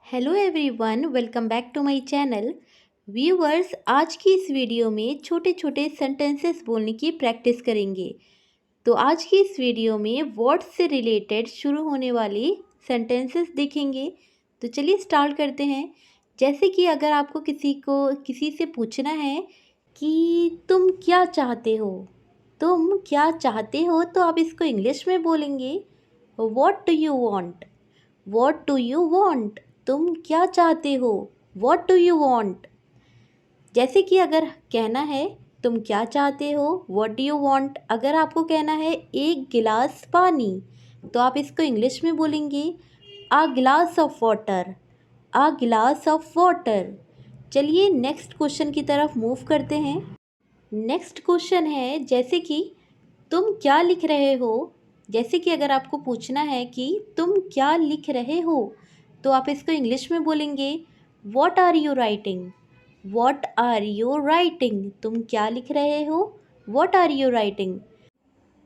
Hello everyone, welcome back to my channel. Viewers, आज की इस वीडियो में छोटे छोटे सेंटेंसेस बोलने की प्रैक्टिस करेंगे। तो आज की इस वीडियो में वर्ड्स से रिलेटेड शुरू होने वाले सेंटेंसेस देखेंगे। तो चलिए स्टार्ट करते हैं। जैसे कि अगर आपको किसी से पूछना है कि तुम क्या चाहते हो, तो आप इसको इंग्लिश में बोलेंगे what do you want. What do you want, तुम क्या चाहते हो। What do you want. जैसे कि अगर कहना है तुम क्या चाहते हो, वॉट डू यू वॉन्ट। अगर आपको कहना है एक गिलास पानी, तो आप इसको इंग्लिश में बोलेंगे आ glass of water. A glass of water. चलिए नेक्स्ट क्वेश्चन की तरफ मूव करते हैं। नेक्स्ट क्वेश्चन है जैसे कि तुम क्या लिख रहे हो। जैसे कि अगर आपको पूछना है कि तुम क्या लिख रहे हो, तो आप इसको इंग्लिश में बोलेंगे what are you writing. What are you writing, तुम क्या लिख रहे हो। What are you writing.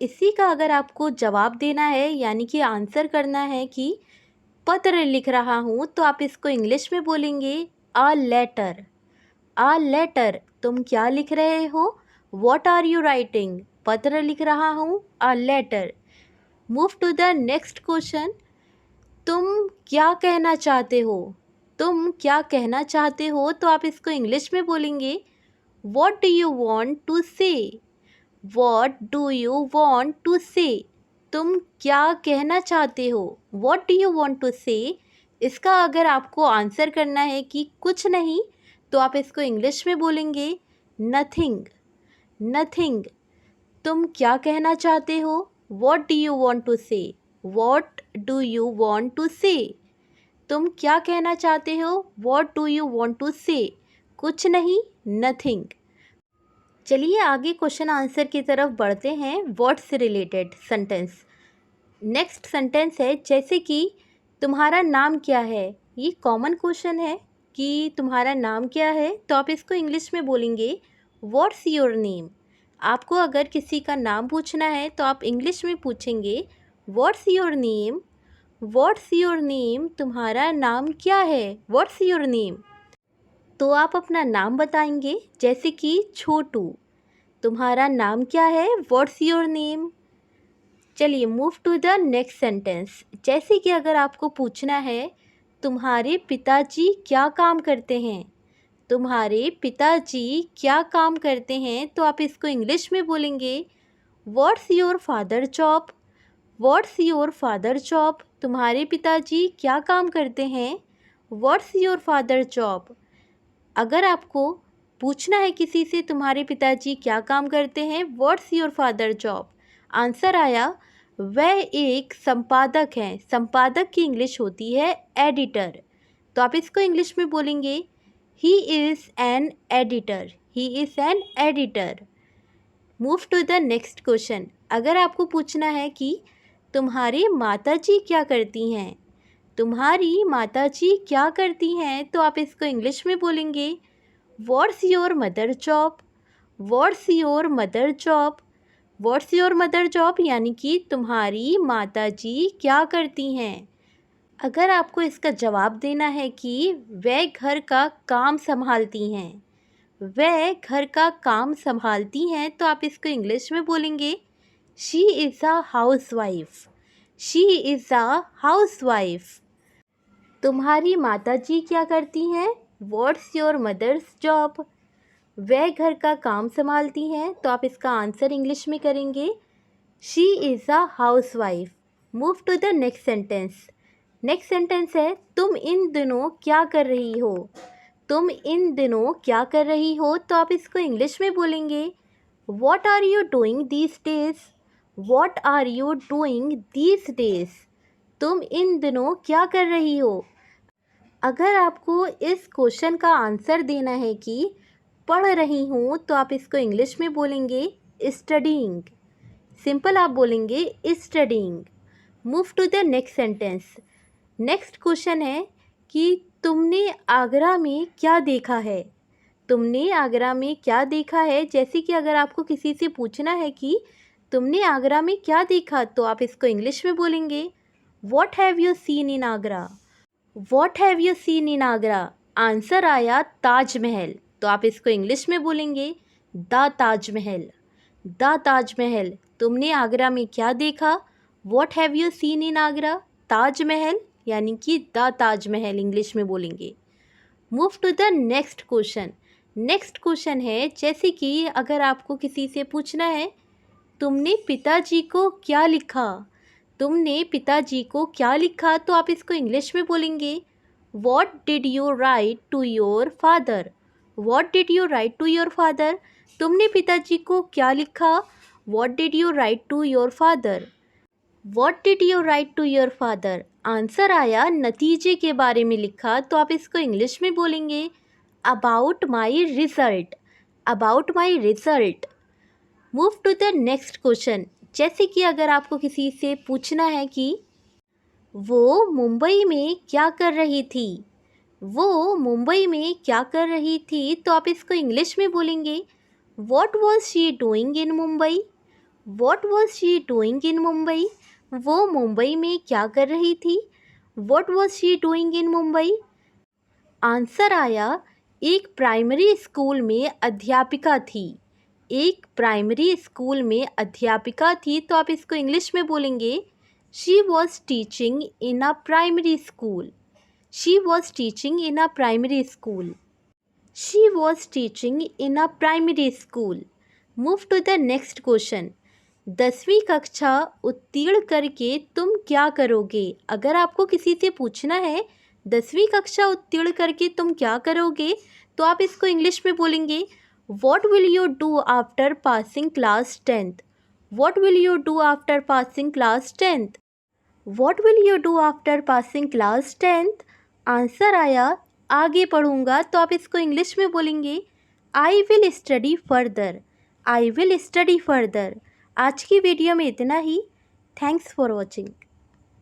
इसी का अगर आपको जवाब देना है यानी कि आंसर करना है कि पत्र लिख रहा हूँ, तो आप इसको इंग्लिश में बोलेंगे आ लेटर। आ लेटर, तुम क्या लिख रहे हो। वॉट आर यू राइटिंग, पत्र लिख रहा हूँ। A letter. Move to the next question. तुम क्या कहना चाहते हो। तुम क्या कहना चाहते हो, तो आप इसको इंग्लिश में बोलेंगे what do you want to say. What do you want to say, तुम क्या कहना चाहते हो। What do you want to say. इसका अगर आपको आंसर करना है कि कुछ नहीं, तो आप इसको इंग्लिश में बोलेंगे नथिंग। नथिंग, तुम क्या कहना चाहते हो। What do you want to say. What do you want to say, तुम क्या कहना चाहते हो। What do you want to say, कुछ नहीं, नथिंग। चलिए आगे क्वेश्चन आंसर की तरफ बढ़ते हैं। वर्ड से रिलेटेड सेंटेंस। नेक्स्ट सेंटेंस है जैसे कि तुम्हारा नाम क्या है। ये कॉमन क्वेश्चन है कि तुम्हारा नाम क्या है, तो आप इसको इंग्लिश में बोलेंगे व्हाट्स योर नेम। आपको अगर किसी का नाम पूछना है तो आप इंग्लिश में पूछेंगे what's your name. What's your name, तुम्हारा नाम क्या है। What's your name. तो आप अपना नाम बताएंगे जैसे कि छोटू। तुम्हारा नाम क्या है। What's your name. चलिए move to the next sentence. जैसे कि अगर आपको पूछना है तुम्हारे पिताजी क्या काम करते हैं। तुम्हारे पिताजी क्या काम करते हैं, तो आप इसको इंग्लिश में बोलेंगे what's your father job. What's your father job, तुम्हारे पिताजी क्या काम करते हैं। What's your father job. अगर आपको पूछना है किसी से तुम्हारे पिताजी क्या काम करते हैं, what's your father job, answer आया वह एक संपादक हैं। संपादक की इंग्लिश होती है एडिटर। तो आप इसको इंग्लिश में बोलेंगे he is an editor. He is an editor. Move to the next question. अगर आपको पूछना है कि तुम्हारी माताजी क्या करती हैं। तुम्हारी माताजी क्या करती हैं, तो आप इसको इंग्लिश में बोलेंगे what's your mother job. What's your mother job. What's your mother job यानी कि तुम्हारी माताजी क्या करती हैं। अगर आपको इसका जवाब देना है कि वह घर का काम संभालती हैं। वह घर का काम संभालती हैं, तो आप इसको इंग्लिश में बोलेंगे she is a housewife. She is a housewife. तुम्हारी माताजी क्या करती हैं। What's your mother's job. वह घर का काम संभालती हैं, तो आप इसका आंसर इंग्लिश में करेंगे she is a housewife. Move to the next sentence. Next sentence है तुम इन दिनों क्या कर रही हो। तुम इन दिनों क्या कर रही हो, तो आप इसको इंग्लिश में बोलेंगे what are you doing these days. What are you doing these days, तुम इन दिनों क्या कर रही हो। अगर आपको इस क्वेश्चन का आंसर देना है कि पढ़ रही हूँ, तो आप इसको इंग्लिश में बोलेंगे स्टडीइंग। सिंपल आप बोलेंगे studying. Move to the next sentence. Next question है कि तुमने आगरा में क्या देखा है। तुमने आगरा में क्या देखा है। जैसे कि अगर आपको किसी से पूछना है कि तुमने आगरा में क्या देखा, तो आप इसको इंग्लिश में बोलेंगे what have you seen in Agra. What have you seen in Agra? Answer आया ताजमहल। तो आप इसको इंग्लिश में बोलेंगे द ताजमहल। द ताजमहल। तुमने आगरा में क्या देखा? What have you seen in Agra? Taj Mahal, यानी कि द ताजमहल इंग्लिश में बोलेंगे। Move to the next question. Next question है, जैसे कि अगर आपको किसी से पूछना है तुमने पिताजी को क्या लिखा? तुमने पिताजी को क्या लिखा? तो आप इसको इंग्लिश में बोलेंगे what did you write to your father? What did you write to your father? तुमने पिताजी को क्या लिखा? What did you write to your father? What did you write to your father? Answer आया नतीजे के बारे में लिखा। तो आप इसको इंग्लिश में बोलेंगे about my result. About my result. Move to the next question. जैसे कि अगर आपको किसी से पूछना है कि वो मुंबई में क्या कर रही थी? वो मुंबई में क्या कर रही थी? तो आप इसको इंग्लिश में बोलेंगे what was she doing in Mumbai? What was she doing in Mumbai? वो मुंबई में क्या कर रही थी? What was she doing in Mumbai? Answer आया एक प्राइमरी स्कूल में अध्यापिका थी। एक प्राइमरी स्कूल में अध्यापिका थी। तो आप इसको इंग्लिश में बोलेंगे she was teaching in a primary school. She was teaching in a primary school. She was teaching in a primary school. Move to the next question. 10वीं कक्षा उत्तीर्ण करके तुम क्या करोगे? अगर आपको किसी से पूछना है 10वीं कक्षा उत्तीर्ण करके तुम क्या करोगे? तो आप इसको इंग्लिश में बोलेंगे what will you do after passing class 10th? What will you do after passing class 10th? What will you do after passing class 10th? Answer आया आगे पढ़ूंगा। तो आप इसको इंग्लिश में बोलेंगे I will study further. I will study further. आज की वीडियो में इतना ही। Thanks for watching.